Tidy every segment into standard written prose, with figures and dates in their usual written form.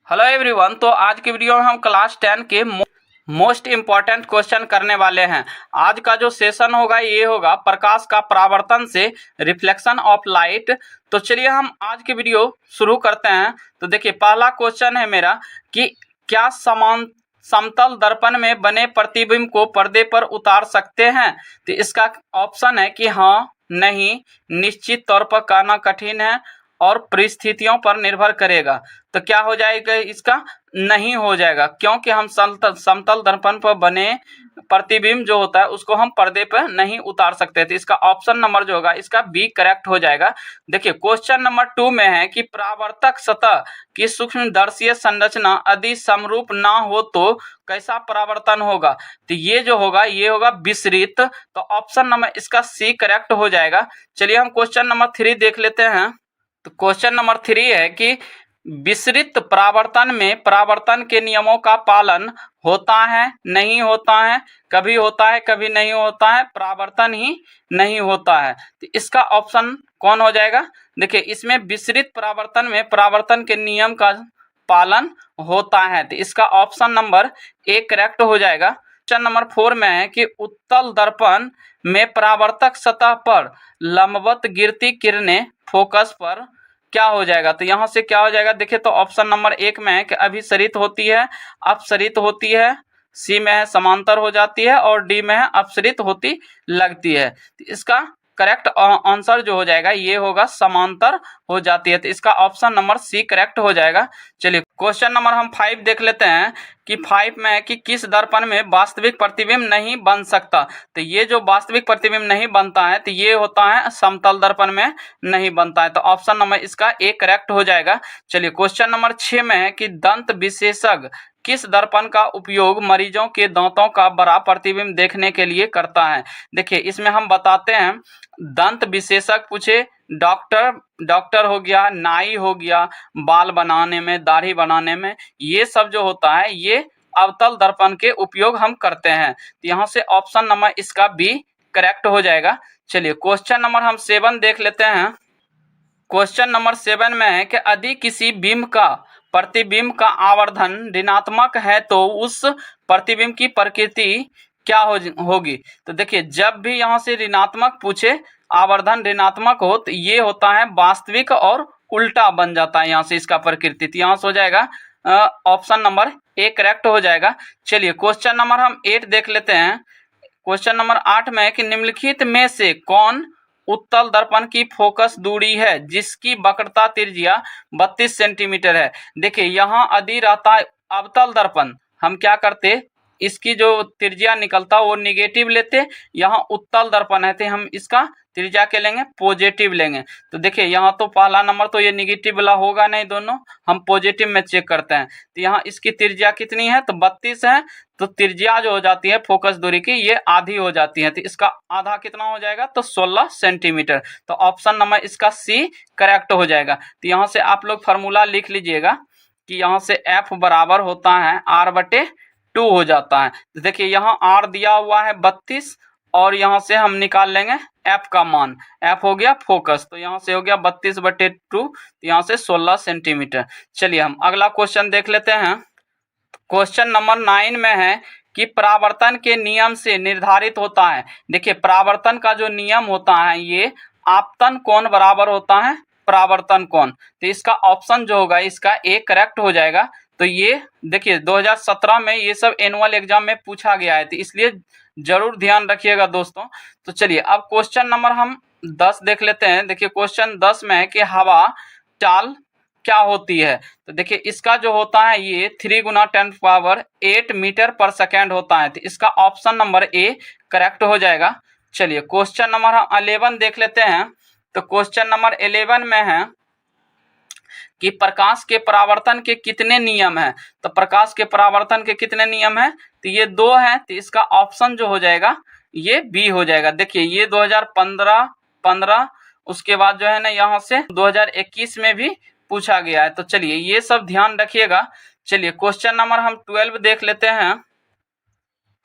Hello everyone. तो आज की वीडियो में हम क्लास 10 के मोस्ट इम्पॉर्टेंट क्वेश्चन करने वाले हैं। आज का जो सेशन होगा ये होगा प्रकाश का परावर्तन से रिफ्लेक्शन ऑफ लाइट। तो चलिए हम आज की वीडियो शुरू करते हैं। तो देखिए पहला क्वेश्चन है मेरा कि क्या समान समतल दर्पण में बने प्रतिबिंब को पर्दे पर उतार सकते हैं। तो इसका ऑप्शन है कि हाँ, नहीं, निश्चित तौर पर कहना कठिन है और परिस्थितियों पर निर्भर करेगा। तो क्या हो जाएगा इसका? नहीं हो जाएगा, क्योंकि हम समतल दर्पण पर बने प्रतिबिंब जो होता है उसको हम पर्दे पर नहीं उतार सकते थे। इसका ऑप्शन नंबर जो होगा इसका बी करेक्ट हो जाएगा। देखिए क्वेश्चन नंबर 2 में है कि परावर्तक सतह की सूक्ष्मदर्शीय संरचना यदि समरूप ना हो तो कैसा परावर्तन होगा। तो ये जो होगा ये होगा विसरित। तो ऑप्शन नंबर इसका सी करेक्ट हो जाएगा। चलिए हम क्वेश्चन नंबर 3 देख लेते हैं। तो क्वेश्चन नंबर 3 है कि विसरित परावर्तन में परावर्तन के नियमों का पालन होता है, नहीं होता है, कभी होता है कभी नहीं होता है, परावर्तन ही नहीं होता है। तो इसका ऑप्शन कौन हो जाएगा? देखिए इसमें विसरित परावर्तन में परावर्तन के नियम का पालन होता है। तो इसका ऑप्शन नंबर ए करेक्ट हो जाएगा। क्वेश्चन नंबर 4 में है कि उत्तल दर्पण में परावर्तक सतह पर लंबवत गिरती किरणें फोकस पर क्या हो जाएगा। तो यहाँ से क्या हो जाएगा? देखिए तो ऑप्शन नंबर 1 में है कि अभिसरित होती है, अपसरित होती है, सी में है समांतर हो जाती है और डी में है अपसरित होती लगती है। तो इसका करेक्ट आंसर जो हो जाएगा ये होगा समांतर हो जाती है। तो इसका ऑप्शन नंबर सी करेक्ट हो जाएगा। चलिए क्वेश्चन नंबर हम 5 देख लेते हैं कि 5 में है कि किस दर्पण में वास्तविक प्रतिबिंब नहीं बन सकता। तो ये जो वास्तविक प्रतिबिंब नहीं बनता है तो ये होता है समतल दर्पण में नहीं बनता है। तो ऑप्शन नंबर इसका ए करेक्ट हो जाएगा। चलिए क्वेश्चन नंबर 6 में है कि दंत विशेषज्ञ किस दर्पण का उपयोग मरीजों के दांतों का बड़ा प्रतिबिंब देखने के लिए करता है। देखिए इसमें हम बताते हैं दंत विशेषज्ञ पूछे, डॉक्टर हो गया, नाई हो गया, बाल बनाने में, दाढ़ी बनाने में, ये सब जो होता है ये अवतल दर्पण के उपयोग हम करते हैं। तो यहाँ से ऑप्शन नंबर इसका बी करेक्ट हो जाएगा। चलिए क्वेश्चन नंबर हम 7 देख लेते हैं। क्वेश्चन नंबर 7 में है कि यदि किसी बिंब का प्रतिबिंब का आवर्धन ऋणात्मक है तो उस प्रतिबिंब की प्रकृति क्या होगी। तो देखिए जब भी यहाँ से ऋणात्मक पूछे, आवर्धन ऋणात्मक हो तो ये होता है वास्तविक और उल्टा बन जाता है यहाँ से इसका प्रकृति। तो यहाँ से हो जाएगा ऑप्शन नंबर ए करेक्ट हो जाएगा। चलिए क्वेश्चन नंबर हम 8 देख लेते हैं। क्वेश्चन नंबर 8 में है कि निम्नलिखित में से कौन उत्तल दर्पण की फोकस दूरी है जिसकी वक्रता त्रिज्या 32 सेंटीमीटर है। देखिए यहाँ यदि रहता है अवतल दर्पण, हम क्या करते, इसकी जो त्रिज्या निकलता वो निगेटिव लेते। यहाँ उत्तल दर्पण है तो हम इसका त्रिज्या के लेंगे पॉजिटिव लेंगे। तो देखिए यहाँ तो पहला नंबर तो ये निगेटिव वाला होगा नहीं, दोनों हम पॉजिटिव में चेक करते हैं। तो यहाँ इसकी त्रिज्या कितनी है? तो 32 है। तो त्रिज्या जो हो जाती है फोकस दूरी की ये आधी हो जाती है। तो इसका आधा कितना हो जाएगा? तो 16 सेंटीमीटर। तो ऑप्शन नंबर इसका सी करेक्ट हो जाएगा। तो यहाँ से आप लोग फार्मूला लिख लीजिएगा कि यहाँ से एफ बराबर होता है r/2 हो जाता है। तो देखिए यहाँ r दिया हुआ है 32 और यहाँ से हम निकाल लेंगे f का मान, f हो गया फोकस, तो यहाँ से हो गया 32/2, यहाँ से 16 सेंटीमीटर। चलिए हम अगला क्वेश्चन देख लेते हैं। क्वेश्चन नंबर 9 में है कि परावर्तन के नियम से निर्धारित होता है। देखिए परावर्तन का जो नियम होता है ये आपतन कोण बराबर होता है परावर्तन कोण। तो इसका ऑप्शन जो होगा इसका ए करेक्ट हो जाएगा। तो ये देखिए 2017 में ये सब एनुअल एग्जाम में पूछा गया है, तो इसलिए जरूर ध्यान रखिएगा दोस्तों। तो चलिए अब क्वेश्चन नंबर हम 10 देख लेते हैं। देखिए क्वेश्चन 10 में है कि हवा चाल क्या होती है। तो देखिए इसका जो होता है ये 3 × 10⁸ मीटर पर सेकेंड होता है। तो इसका ऑप्शन नंबर ए करेक्ट हो जाएगा। चलिए क्वेश्चन नंबर 11 देख लेते हैं। तो क्वेश्चन नंबर 11 में है कि प्रकाश के परावर्तन के कितने नियम हैं। तो प्रकाश के परावर्तन के कितने नियम हैं? तो ये 2 हैं। तो इसका ऑप्शन जो हो जाएगा ये बी हो जाएगा। देखिए ये 2015, उसके बाद जो है ना यहाँ से 2021 में भी पूछा गया है। तो चलिए ये सब ध्यान रखिएगा। चलिए क्वेश्चन नंबर हम 12 देख लेते हैं।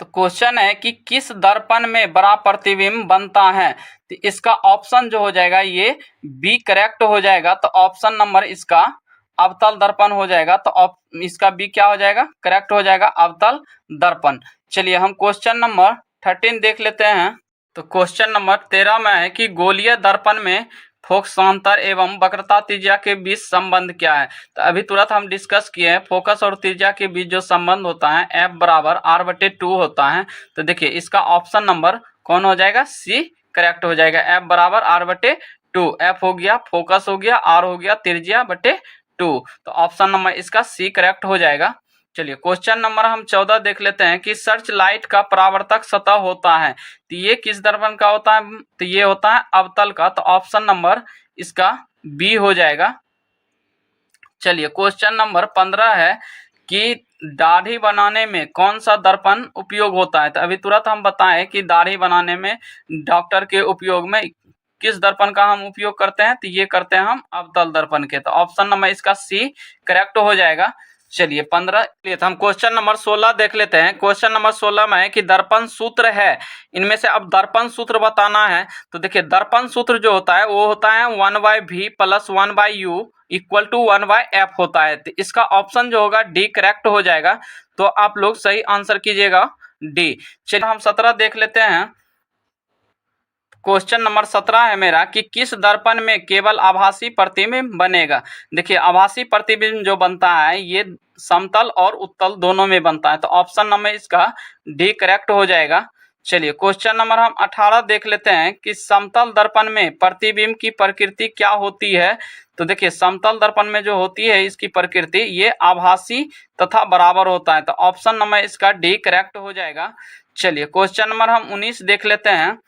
तो क्वेश्चन है कि किस दर्पण में बड़ा प्रतिबिंब बनता है। तो इसका ऑप्शन जो हो जाएगा ये बी करेक्ट हो जाएगा। तो ऑप्शन नंबर इसका अवतल दर्पण हो जाएगा। तो इसका बी क्या हो जाएगा, करेक्ट हो जाएगा, अवतल दर्पण। चलिए हम क्वेश्चन नंबर 13 देख लेते हैं। तो क्वेश्चन नंबर 13 में है कि गोलीय दर्पण में फोकसांतर एवं वक्रता त्रिज्या के बीच संबंध क्या है। तो अभी तुरंत हम डिस्कस किए हैं, फोकस और त्रिज्या के बीच जो संबंध होता है एफ बराबर r/2 होता है। तो देखिए इसका ऑप्शन नंबर कौन हो जाएगा, सी करेक्ट हो जाएगा। एफ बराबर r/2, एफ हो गया फोकस हो गया, आर हो गया त्रिज्या बटे 2, तो ऑप्शन नंबर इसका सी करेक्ट हो जाएगा। चलिए क्वेश्चन नंबर हम 14 देख लेते हैं कि सर्च लाइट का परावर्तक सतह होता है, तो ये किस दर्पण का होता है, तो ये होता है अवतल का, तो ऑप्शन नंबर इसका बी हो जाएगा। चलिए क्वेश्चन नंबर 15 है कि दाढ़ी बनाने में कौन सा दर्पण उपयोग होता है। तो अभी तुरंत हम बताएं कि दाढ़ी बनाने में डॉक्टर के उपयोग में किस दर्पण का हम उपयोग करते हैं, तो ये करते हैं हम अवतल दर्पण के, तो ऑप्शन नंबर इसका सी करेक्ट हो जाएगा। चलिए 15, तो हम क्वेश्चन नंबर 16 देख लेते हैं। क्वेश्चन नंबर 16 में है कि दर्पण सूत्र है, इनमें से अब दर्पण सूत्र बताना है। तो देखिए दर्पण सूत्र जो होता है वो होता है 1/v + 1/u = 1/f होता है। तो इसका ऑप्शन जो होगा डी करेक्ट हो जाएगा। तो आप लोग सही आंसर कीजिएगा डी। चलिए हम 17 देख लेते हैं। क्वेश्चन नंबर 17 है मेरा कि किस दर्पण में केवल आभासी प्रतिबिंब बनेगा। देखिए आभासी प्रतिबिंब जो बनता है ये समतल और उत्तल दोनों में बनता है, तो ऑप्शन नंबर इसका डी करेक्ट हो जाएगा। चलिए क्वेश्चन नंबर हम 18 देख लेते हैं कि समतल दर्पण में प्रतिबिंब की प्रकृति क्या होती है। तो देखिए समतल दर्पण में जो होती है इसकी प्रकृति ये आभासी तथा बराबर होता है, तो ऑप्शन नंबर इसका डी करेक्ट हो जाएगा। चलिए क्वेश्चन नंबर हम 19 देख लेते हैं।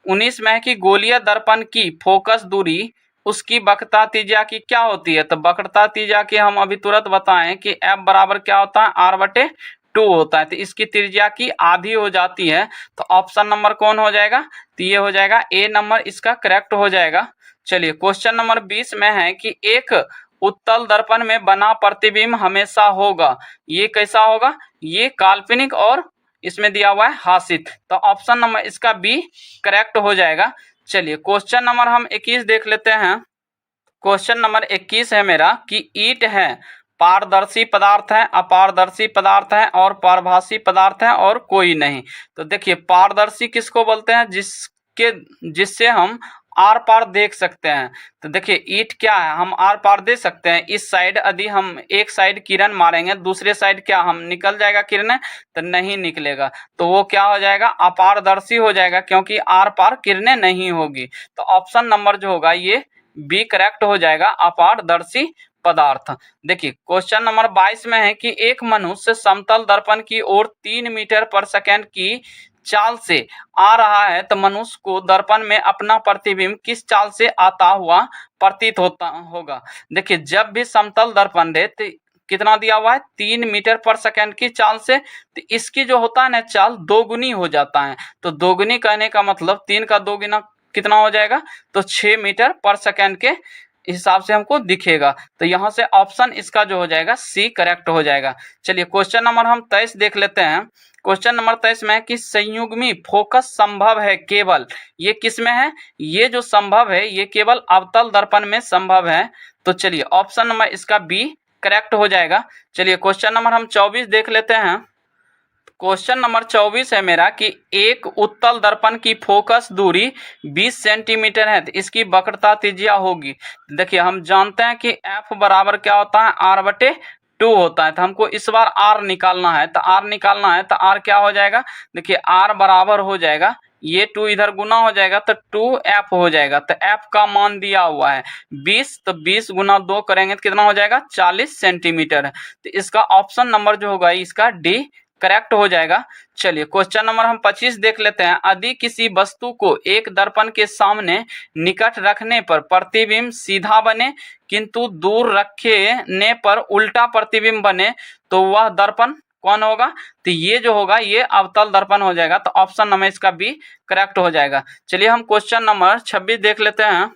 19 में है कि गोलीय दर्पण की फोकस दूरी उसकी वक्रता त्रिज्या की क्या होती है। तो वक्रता त्रिज्या की हम अभी तुरंत बताएं कि एफ बराबर क्या होता है, r/2 होता है, तो इसकी त्रिज्या की आधी हो जाती है। तो ऑप्शन नंबर कौन हो जाएगा, तो ये हो जाएगा ए नंबर इसका करेक्ट हो जाएगा। चलिए क्वेश्चन नंबर 20 में है कि एक उत्तल दर्पण में बना प्रतिबिंब हमेशा होगा, ये कैसा होगा, ये काल्पनिक और इसमें दिया हुआ है हासित, तो ऑप्शन नंबर इसका बी करेक्ट हो जाएगा। चलिए क्वेश्चन नंबर हम 21 देख लेते हैं। क्वेश्चन नंबर 21 है मेरा कि ईंट है, पारदर्शी पदार्थ है, अपारदर्शी पदार्थ है और पारभासी पदार्थ है और कोई नहीं। तो देखिए पारदर्शी किसको बोलते हैं, जिससे हम आर पार देख सकते हैं। तो देखिए ईंट क्या है, हम आर पार दे सकते हैं। इस साइड यदि हम एक साइड किरण मारेंगे दूसरे साइड क्या हम निकल जाएगा किरण, तो नहीं निकलेगा, तो वो क्या हो जाएगा, अपारदर्शी हो जाएगा, क्योंकि आर पार किरणें नहीं होगी। तो ऑप्शन नंबर जो होगा ये बी करेक्ट हो जाएगा, अपारदर्शी पदार्थ। देखिए क्वेश्चन नंबर 22 में है कि एक मनुष्य समतल दर्पण की ओर 3 मीटर पर सेकंड की चाल से आ रहा है, तो मनुष्य को दर्पण में अपना प्रतिबिंब किस चाल से आता हुआ प्रतीत होगा। देखिए जब भी समतल दर्पण रहे तो कितना दिया हुआ है, 3 मीटर पर सेकंड की चाल से, तो इसकी जो होता है ना चाल दोगुनी हो जाता है। तो दोगुनी कहने का मतलब 3 का 2 गुना कितना हो जाएगा, तो 6 मीटर पर सेकंड के हिसाब से हमको दिखेगा। तो यहाँ से ऑप्शन इसका जो हो जाएगा सी करेक्ट हो जाएगा। चलिए क्वेश्चन नंबर हम 23 देख लेते हैं। क्वेश्चन नंबर 23 में है कि संयुग्मी फोकस संभव है केवल, ये किस में है, ये जो संभव है ये केवल अवतल दर्पण में संभव है। तो चलिए ऑप्शन नंबर इसका बी करेक्ट हो जाएगा। चलिए क्वेश्चन नंबर हम 24 देख लेते हैं। क्वेश्चन नंबर 24 है मेरा कि एक उत्तल दर्पण की फोकस दूरी 20 सेंटीमीटर है, तो इसकी वक्रता त्रिज्या होगी। देखिए हम जानते हैं कि एफ बराबर क्या होता है, r/2 होता है, तो हमको इस बार r निकालना है, तो r निकालना है तो r क्या हो जाएगा, देखिए r बराबर हो जाएगा, ये 2 इधर गुना हो जाएगा तो 2f हो जाएगा। तो f का मान दिया हुआ है 20, तो 20 गुना 2 करेंगे तो कितना हो जाएगा, 40 सेंटीमीटर है। तो इसका ऑप्शन नंबर जो होगा इसका डी करेक्ट हो जाएगा। चलिए क्वेश्चन नंबर हम 25 देख लेते हैं। यदि किसी वस्तु को एक दर्पण के सामने निकट रखने पर प्रतिबिंब सीधा बने किंतु दूर रखने पर उल्टा प्रतिबिंब बने, तो वह दर्पण कौन होगा, तो ये जो होगा ये अवतल दर्पण हो जाएगा। तो ऑप्शन नंबर इसका बी करेक्ट हो जाएगा। चलिए हम क्वेश्चन नंबर 26 देख लेते हैं।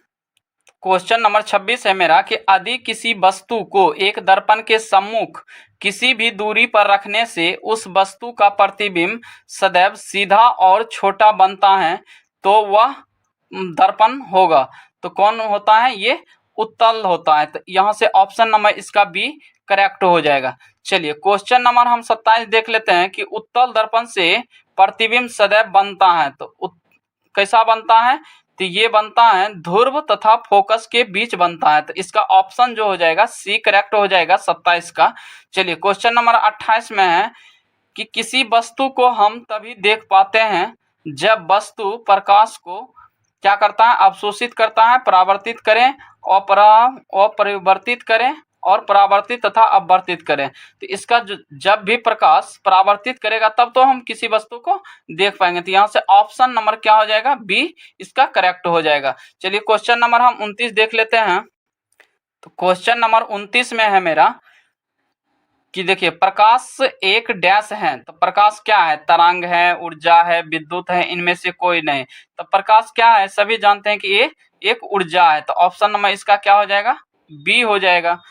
क्वेश्चन नंबर 26 है मेरा कि यदि किसी वस्तु को एक दर्पण के सम्मुख किसी भी दूरी पर रखने से उस वस्तु का प्रतिबिंब सदैव सीधा और छोटा बनता है, तो वह दर्पण होगा। तो कौन होता है, ये उत्तल होता है। तो यहाँ से ऑप्शन नंबर इसका बी करेक्ट हो जाएगा। चलिए क्वेश्चन नंबर हम 27 देख लेते हैं कि उत्तल दर्पण से प्रतिबिंब सदैव बनता है। तो कैसा बनता है? तो ये बनता है ध्रुव तथा फोकस के बीच बनता है। तो इसका ऑप्शन जो हो जाएगा सी करेक्ट हो जाएगा 27 का। चलिए क्वेश्चन नंबर 28 में है कि किसी वस्तु को हम तभी देख पाते हैं जब वस्तु प्रकाश को क्या करता है? अवशोषित करता है, परावर्तित करें, अपरिवर्तित करें और परावर्तित तथा अपवर्तित करें। तो इसका जब भी प्रकाश परावर्तित करेगा तब तो हम किसी वस्तु को देख पाएंगे। तो यहाँ से ऑप्शन नंबर क्या हो जाएगा? बी इसका करेक्ट हो जाएगा। चलिए क्वेश्चन नंबर हम 29 देख लेते हैं। तो क्वेश्चन नंबर 29 में है मेरा कि देखिए प्रकाश एक डैश है। तो प्रकाश क्या है? तरंग है, ऊर्जा है, विद्युत है, इनमें से कोई नहीं। तो प्रकाश क्या है? सभी जानते हैं कि ये एक ऊर्जा है। तो ऑप्शन नंबर इसका क्या हो जाएगा? बी हो जाएगा।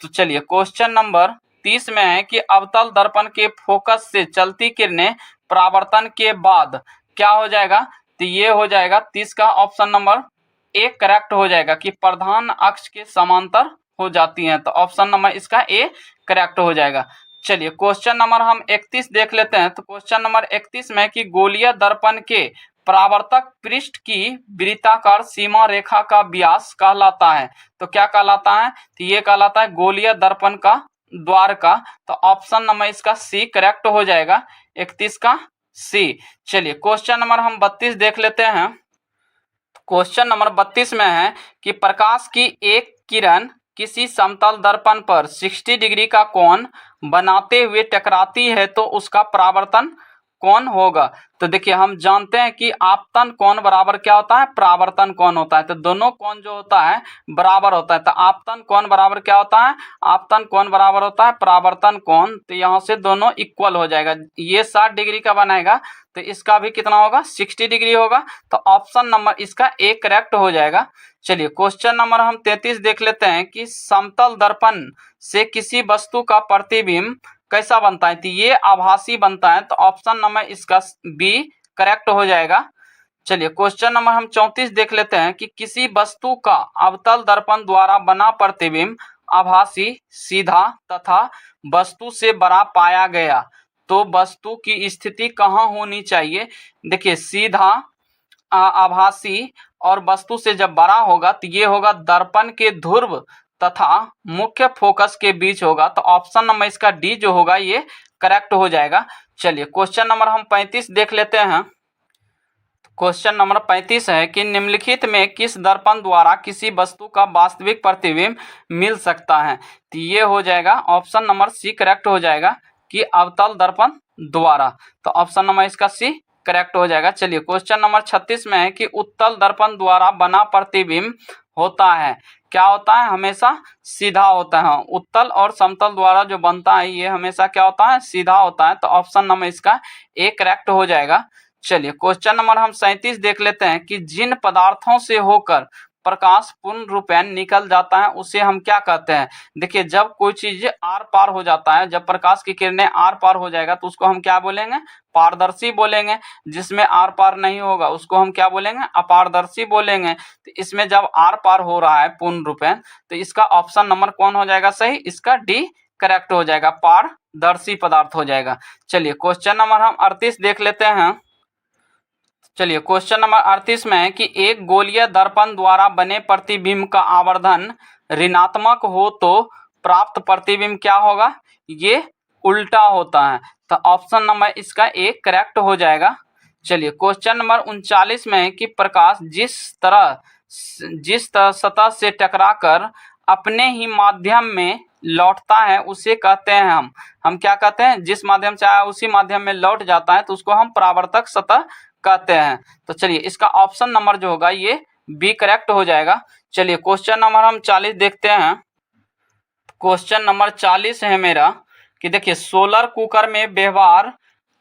तो चलिए क्वेश्चन नंबर 30 में है कि अवतल दर्पण के फोकस से चलती किरणें परावर्तन के बाद क्या हो जाएगा? तो ये हो जाएगा 30 का ऑप्शन नंबर ए करेक्ट हो जाएगा कि प्रधान अक्ष के समांतर हो जाती हैं। तो ऑप्शन नंबर इसका ए करेक्ट हो जाएगा। चलिए क्वेश्चन नंबर हम 31 देख लेते हैं। तो क्वेश्चन नंबर 31 में कि गोलीय दर्पण के परावर्तक पृष्ठ की वृत्ताकार सीमा रेखा का व्यास कहलाता है। तो क्या कहलाता है? तो ये कहलाता है गोलीय दर्पण का द्वार का। तो ऑप्शन नंबर इसका सी करेक्ट हो जाएगा, 31 का सी। चलिए क्वेश्चन नंबर हम 32 देख लेते हैं। क्वेश्चन नंबर 32 में है कि प्रकाश की एक किरण किसी समतल दर्पण पर 60 डिग्री का कोण बनाते हुए टकराती है तो उसका परावर्तन कोण होगा। तो देखिए हम जानते हैं कि आपतन कोण बराबर क्या होता है? परावर्तन कोण होता है। तो दोनों कोण जो होता है बराबर होता है। तो आपतन कोण बराबर क्या होता है? आपतन कोण बराबर होता है परावर्तन कोण। तो यहाँ से दोनों इक्वल हो जाएगा। ये 60 डिग्री का बनाएगा तो इसका भी कितना होगा? 60 डिग्री होगा। तो ऑप्शन नंबर इसका ए करेक्ट हो जाएगा। चलिए क्वेश्चन नंबर हम 33 देख लेते हैं कि समतल दर्पण से किसी वस्तु का प्रतिबिंब कैसा बनता है? तो ये आभासी बनता है। तो ऑप्शन नंबर इसका बी करेक्ट हो जाएगा। चलिए क्वेश्चन नंबर हम 34 देख लेते हैं कि किसी वस्तु का अवतल दर्पण द्वारा बना प्रतिबिंब आभासी, सीधा तथा वस्तु से बड़ा पाया गया तो वस्तु की स्थिति कहाँ होनी चाहिए? देखिए सीधा, आभासी और वस्तु से जब बड़ा होगा तो ये होगा दर्पण के ध्रुव तथा मुख्य फोकस के बीच होगा। तो ऑप्शन नंबर इसका डी जो होगा ये करेक्ट हो जाएगा। चलिए क्वेश्चन नंबर हम 35 देख लेते हैं। क्वेश्चन नंबर 35 है कि निम्नलिखित में किस दर्पण द्वारा किसी वस्तु का वास्तविक प्रतिबिंब मिल सकता है? तो ये हो जाएगा ऑप्शन नंबर सी करेक्ट हो जाएगा कि अवतल दर्पण द्वारा। तो ऑप्शन नंबर इसका सी करेक्ट हो जाएगा। चलिए क्वेश्चन नंबर 36 में है कि उत्तल दर्पण द्वारा बना प्रतिबिंब होता है, क्या होता है? हमेशा सीधा होता है। उत्तल और समतल द्वारा जो बनता है ये हमेशा क्या होता है? सीधा होता है। तो ऑप्शन नंबर इसका ए करेक्ट हो जाएगा। चलिए क्वेश्चन नंबर हम 37 देख लेते हैं कि जिन पदार्थों से होकर प्रकाश पूर्ण रूपेण निकल जाता है उसे हम क्या कहते हैं? देखिए जब कोई चीज आर पार हो जाता है, जब प्रकाश की किरणें आर पार हो जाएगा तो उसको हम क्या बोलेंगे? पारदर्शी बोलेंगे। जिसमें आर पार नहीं होगा उसको हम क्या बोलेंगे? अपारदर्शी बोलेंगे। तो इसमें जब आर पार हो रहा है पूर्ण रूपेण तो इसका ऑप्शन नंबर कौन हो जाएगा सही? इसका डी करेक्ट हो जाएगा, पारदर्शी पदार्थ हो जाएगा। चलिए क्वेश्चन नंबर हम 38 देख लेते हैं। चलिए क्वेश्चन नंबर 38 में है कि एक गोलीय दर्पण द्वारा बने प्रतिबिंब का आवर्धन ऋणात्मक हो तो प्राप्त प्रतिबिंब क्या होगा? ये उल्टा होता है। तो ऑप्शन नंबर इसका ए करेक्ट हो जाएगा। चलिए क्वेश्चन नंबर 39 में है कि प्रकाश जिस तरह सतह से टकराकर अपने ही माध्यम में लौटता है उसे कहते हैं हम क्या कहते हैं? जिस माध्यम से आया उसी माध्यम में लौट जाता है तो उसको हम परावर्तक सतह कहते हैं। तो चलिए इसका ऑप्शन नंबर जो होगा ये बी करेक्ट हो जाएगा। चलिए क्वेश्चन नंबर हम 40 देखते हैं। क्वेश्चन नंबर 40 है मेरा कि देखिए सोलर कुकर में व्यवहार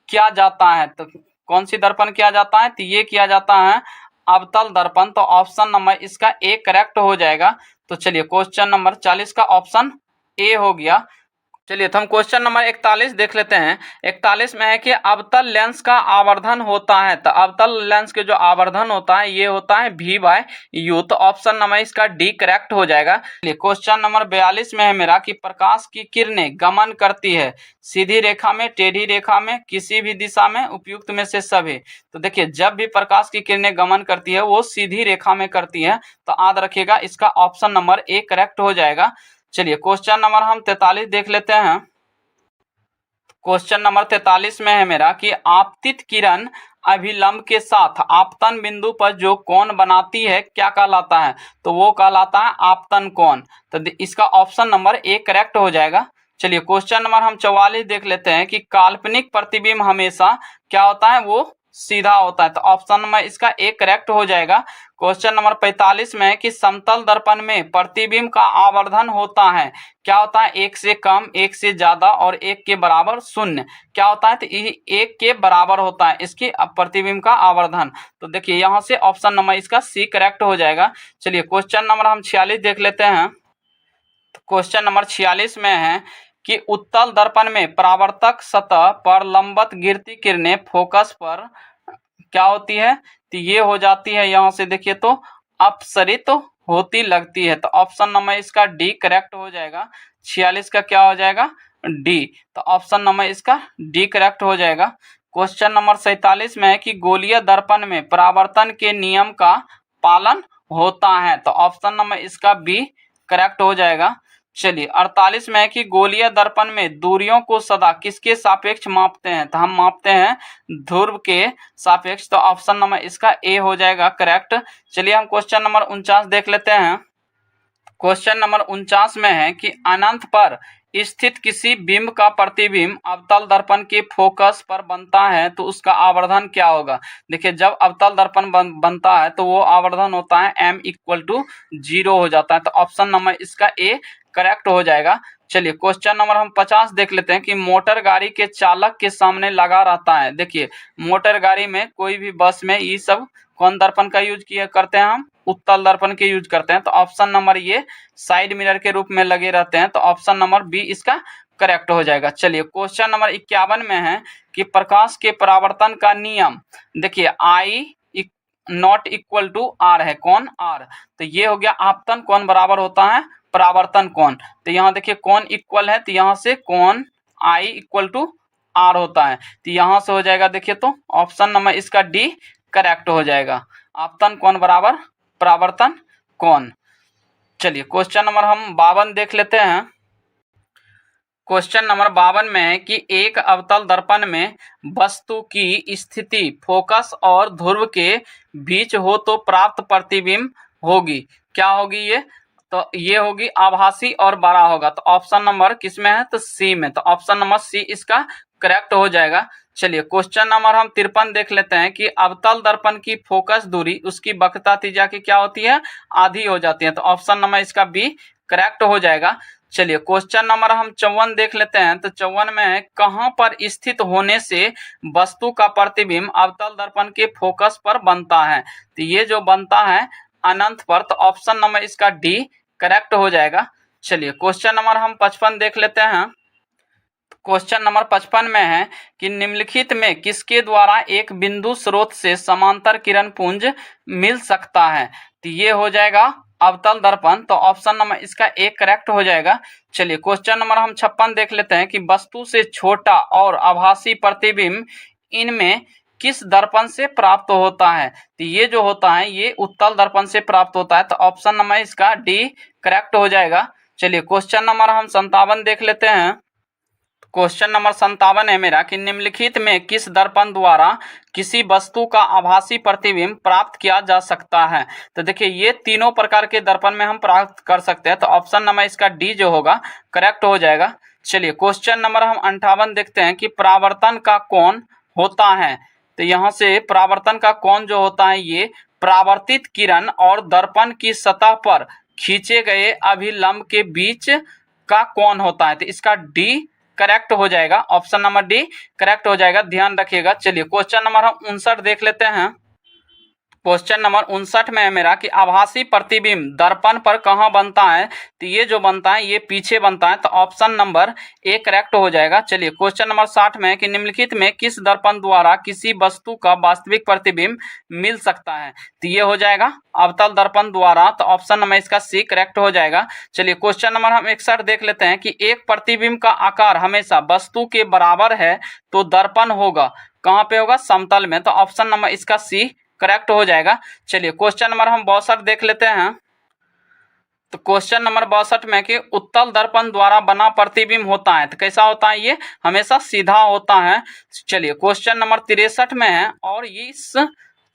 किया जाता है तो कौन सी दर्पण किया जाता है? तो ये किया जाता है अवतल दर्पण। तो ऑप्शन नंबर इसका ए करेक्ट हो जाएगा। तो चलिए क्वेश्चन नंबर 40 का ऑप्शन ए हो गया। चलिए तो हम क्वेश्चन नंबर 41 देख लेते हैं। 41 में है कि अवतल लेंस का आवर्धन होता है, तो अवतल लेंस के जो आवर्धन होता है ये होता है V/U। तो ऑप्शन नंबर इसका डी करेक्ट हो जाएगा। चलिए क्वेश्चन नंबर 42 में है मेरा कि प्रकाश की किरणें गमन करती है सीधी रेखा में, टेढ़ी रेखा में, किसी भी दिशा में, उपयुक्त में से सभी। तो देखिए जब भी प्रकाश की किरणें गमन करती है वो सीधी रेखा में करती है, तो याद रखिएगा इसका ऑप्शन नंबर ए करेक्ट हो जाएगा। चलिए क्वेश्चन नंबर हम 43 देख लेते हैं। क्वेश्चन नंबर 43 में है मेरा कि आपतित किरण अभिलंब के साथ आपतन बिंदु पर जो कोण बनाती है क्या कहलाता है, तो वो कहलाता है आपतन कोण। तो इसका ऑप्शन नंबर ए करेक्ट हो जाएगा। चलिए क्वेश्चन नंबर हम 44 देख लेते हैं कि काल्पनिक प्रतिबिंब हमेशा क्या होता है, वो सीधा होता है, तो ऑप्शन नंबर इसका ए करेक्ट हो जाएगा। क्वेश्चन नंबर 45 में है कि समतल दर्पण में प्रतिबिंब का आवर्धन होता है, क्या होता है, एक से कम, एक से ज्यादा और एक के बराबर, शून्य। क्या होता है, तो एक के बराबर होता है इसकी प्रतिबिंब का आवर्धन। तो देखिए यहाँ से ऑप्शन नंबर इसका सी करेक्ट हो जाएगा। चलिए क्वेश्चन नंबर हम 46 देख लेते हैं। क्वेश्चन नंबर 46 में है कि उत्तल दर्पण में परावर्तक सतह पर लंबवत गिरती किरणें फोकस पर क्या होती है, तो ये हो जाती है, यहाँ से देखिए तो अपसरित होती लगती है। तो ऑप्शन नंबर इसका डी करेक्ट हो जाएगा। 46 का क्या हो जाएगा, डी। तो ऑप्शन नंबर इसका डी करेक्ट हो जाएगा। क्वेश्चन नंबर 47 में है कि गोलीय दर्पण में परावर्तन के नियम का पालन होता है, तो ऑप्शन नंबर इसका बी करेक्ट हो जाएगा। चलिए 48 में है कि गोलीय दर्पण में दूरियों को सदा किसके सापेक्ष मापते हैं, तो हम मापते हैं ध्रुव के सापेक्ष। तो ऑप्शन नंबर इसका ए हो जाएगा करेक्ट। चलिए हम क्वेश्चन नंबर 49 देख लेते हैं। क्वेश्चन नंबर 49 में है कि अनंत पर स्थित किसी बिंब का प्रतिबिंब अवतल दर्पण के फोकस पर बनता है तो उसका आवर्धन क्या होगा। देखिए जब अवतल दर्पण बनता है तो वो आवर्धन होता है m=0 हो जाता है, तो ऑप्शन नंबर इसका ए करेक्ट हो जाएगा। चलिए क्वेश्चन नंबर हम 50 देख लेते हैं कि मोटर गाड़ी के चालक के सामने लगा रहता है। देखिए मोटर गाड़ी में, कोई भी बस में, ये सब कौन दर्पण का यूज किया करते हैं, हम उत्तल दर्पण के यूज करते हैं। तो ऑप्शन नंबर ये साइड मिरर के रूप में लगे रहते हैं, तो ऑप्शन नंबर बी इसका करेक्ट हो जाएगा। चलिए क्वेश्चन नंबर 51 में है कि प्रकाश के परावर्तन का नियम, देखिए I not equal to R है, कौन आर। तो ये हो गया आपतन कोण बराबर होता है परावर्तन कोण। तो यहाँ देखिए कोण इक्वल है, तो यहाँ से कोण I इक्वल टू आर होता है, तो यहाँ से हो जाएगा देखिए तो ऑप्शन नंबर इसका डी करेक्ट हो जाएगा, आपतन कोण बराबर परावर्तन कोण। चलिए क्वेश्चन नंबर हम 52 देख लेते हैं। क्वेश्चन नंबर 52 में है कि एक अवतल दर्पण में वस्तु की स्थिति फोकस और ध्रुव के बीच हो तो प्राप्त प्रतिबिंब होगी, क्या होगी ये, तो ये होगी आभासी और बड़ा होगा। तो ऑप्शन नंबर किसमें है, तो सी में, तो ऑप्शन नंबर सी इसका करेक्ट हो जाएगा। चलिए क्वेश्चन नंबर हम 53 देख लेते हैं कि अवतल दर्पण की फोकस दूरी उसकी वक्रता त्रिज्या की क्या होती है, आधी हो जाती है, तो ऑप्शन नंबर इसका बी करेक्ट हो जाएगा। चलिए क्वेश्चन नंबर हम 54 देख लेते हैं। तो 54 में है कहां पर स्थित होने से वस्तु का प्रतिबिंब अवतल दर्पण के फोकस पर बनता है, तो ये जो बनता है अनंत पर, तो ऑप्शन नंबर इसका डी करेक्ट हो जाएगा। चलिए क्वेश्चन नंबर हम 55 देख लेते हैं। क्वेश्चन नंबर 55 में है कि निम्नलिखित में किसके द्वारा एक बिंदु स्रोत से समांतर किरण पुंज मिल सकता है, तो ये हो जाएगा अवतल दर्पण, तो ऑप्शन नंबर इसका एक करेक्ट हो जाएगा। चलिए क्वेश्चन नंबर हम 56 देख लेते हैं कि वस्तु से छोटा और आभासी प्रतिबिंब इनमें किस दर्पण से प्राप्त होता है, तो ये जो होता है ये उत्तल दर्पण से प्राप्त होता है, तो ऑप्शन नंबर इसका डी करेक्ट हो जाएगा। चलिए क्वेश्चन नंबर हम 57 देख लेते हैं। क्वेश्चन नंबर 57 है मेरा कि निम्नलिखित में किस दर्पण द्वारा किसी वस्तु का आभासी प्रतिबिंब प्राप्त किया जा सकता है, तो देखिए ये तीनों प्रकार के दर्पण में हम प्राप्त कर सकते हैं, तो ऑप्शन नंबर इसका डी जो होगा करेक्ट हो जाएगा। चलिए क्वेश्चन नंबर हम 58 देखते हैं कि परावर्तन का कोण होता है, तो यहाँ से परावर्तन का कोण जो होता है ये परावर्तित किरण और दर्पण की सतह पर खींचे गए अभिलंब के बीच का कोण होता है, तो इसका डी करेक्ट हो जाएगा, ऑप्शन नंबर डी करेक्ट हो जाएगा, ध्यान रखिएगा। चलिए क्वेश्चन नंबर हम 59 देख लेते हैं। क्वेश्चन नंबर 59 में है मेरा कि आभासी प्रतिबिंब दर्पण पर कहाँ बनता है। तो ये जो बनता है ये पीछे बनता है, तो ऑप्शन नंबर ए करेक्ट हो जाएगा। चलिए क्वेश्चन नंबर 60 में है कि निम्नलिखित में किस दर्पण द्वारा किसी वस्तु का वास्तविक प्रतिबिंब मिल सकता है। तो ये हो जाएगा अवतल दर्पण द्वारा, तो ऑप्शन नंबर इसका सी करेक्ट हो जाएगा। चलिए क्वेश्चन नंबर हम 61 देख लेते हैं कि एक प्रतिबिंब का आकार हमेशा वस्तु के बराबर है तो दर्पण होगा कहाँ पे होगा, समतल में, तो ऑप्शन नंबर इसका सी करेक्ट हो जाएगा। चलिए क्वेश्चन नंबर हम 62 देख लेते हैं। तो क्वेश्चन नंबर 62 में कि उत्तल दर्पण द्वारा बना प्रतिबिंब होता है, तो कैसा होता है, ये हमेशा सीधा होता है। चलिए क्वेश्चन नंबर 63 में है और इस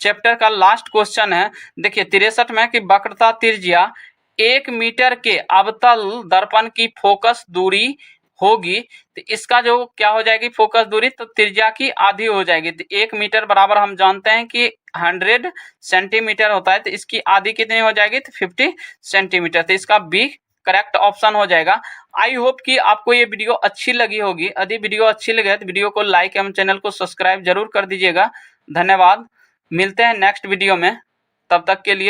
चैप्टर का लास्ट क्वेश्चन है। देखिए 63 में कि वक्रता त्रिज्या 1 मीटर के अवतल दर्पण की फोकस दूरी होगी, तो इसका जो क्या हो जाएगी फोकस दूरी, तो त्रिज्या की आधी हो जाएगी। तो 1 मीटर बराबर हम जानते हैं कि 100 सेंटीमीटर होता है, तो इसकी आधी कितनी हो जाएगी, तो 50 सेंटीमीटर। तो इसका बी करेक्ट ऑप्शन हो जाएगा। आई होप कि आपको ये वीडियो अच्छी लगी होगी। यदि वीडियो अच्छी लगे तो वीडियो को लाइक एवं चैनल को सब्सक्राइब जरूर कर दीजिएगा। धन्यवाद, मिलते हैं नेक्स्ट वीडियो में, तब तक के लिए।